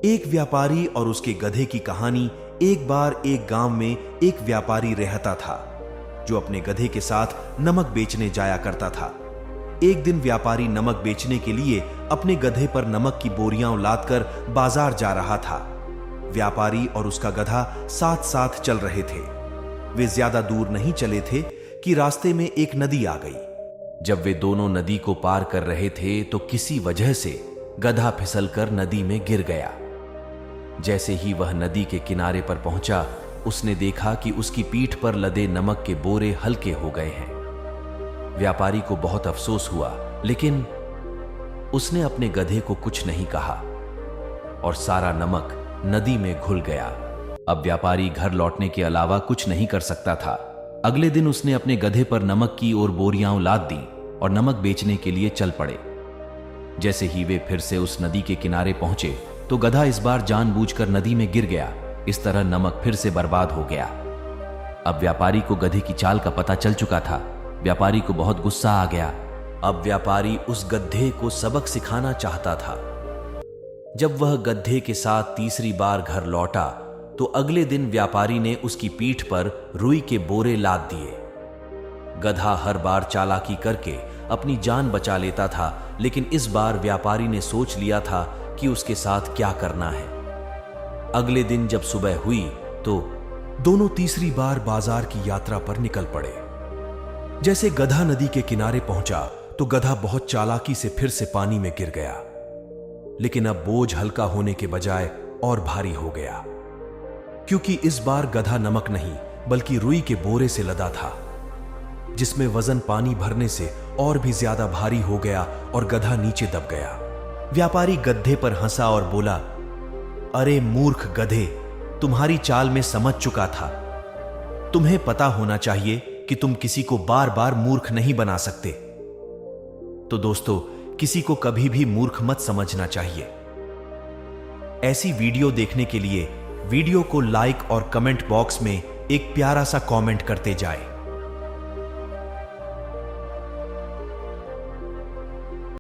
एक व्यापारी और उसके गधे की कहानी। एक बार एक गांव में एक व्यापारी रहता था जो अपने गधे के साथ नमक बेचने जाया करता था। एक दिन व्यापारी नमक बेचने के लिए अपने गधे पर नमक की बोरियां लादकर बाजार जा रहा था। व्यापारी और उसका गधा साथ साथ चल रहे थे। वे ज्यादा दूर नहीं चले थे कि रास्ते में एक नदी आ गई। जब वे दोनों नदी को पार कर रहे थे तो किसी वजह से गधा फिसलकर नदी में गिर गया। जैसे ही वह नदी के किनारे पर पहुंचा, उसने देखा कि उसकी पीठ पर लदे नमक के बोरे हल्के हो गए हैं। व्यापारी को बहुत अफसोस हुआ, लेकिन उसने अपने गधे को कुछ नहीं कहा और सारा नमक नदी में घुल गया। अब व्यापारी घर लौटने के अलावा कुछ नहीं कर सकता था। अगले दिन उसने अपने गधे पर नमक की और बोरियां लाद दी और नमक बेचने के लिए चल पड़े। जैसे ही वे फिर से उस नदी के किनारे पहुंचे तो गधा इस बार जानबूझकर नदी में गिर गया। इस तरह नमक फिर से बर्बाद हो गया। अब व्यापारी को गधे की चाल का पता चल चुका था। व्यापारी को बहुत गुस्सा आ गया। अब व्यापारी उस गधे को सबक सिखाना चाहता था। जब वह गधे के साथ तीसरी बार घर लौटा तो अगले दिन व्यापारी ने उसकी पीठ पर रुई के बोरे लाद दिए। गधा हर बार चालाकी करके अपनी जान बचा लेता था, लेकिन इस बार व्यापारी ने सोच लिया था कि उसके साथ क्या करना है। अगले दिन जब सुबह हुई तो दोनों तीसरी बार बाजार की यात्रा पर निकल पड़े। जैसे गधा नदी के किनारे पहुंचा तो गधा बहुत चालाकी से फिर से पानी में गिर गया, लेकिन अब बोझ हल्का होने के बजाय और भारी हो गया, क्योंकि इस बार गधा नमक नहीं बल्कि रुई के बोरे से लदा था, जिसमें वजन पानी भरने से और भी ज्यादा भारी हो गया और गधा नीचे दब गया। व्यापारी गधे पर हंसा और बोला, अरे मूर्ख गधे, तुम्हारी चाल में समझ चुका था। तुम्हें पता होना चाहिए कि तुम किसी को बार बार मूर्ख नहीं बना सकते। तो दोस्तों, किसी को कभी भी मूर्ख मत समझना चाहिए। ऐसी वीडियो देखने के लिए वीडियो को लाइक और कमेंट बॉक्स में एक प्यारा सा कमेंट करते जाएं।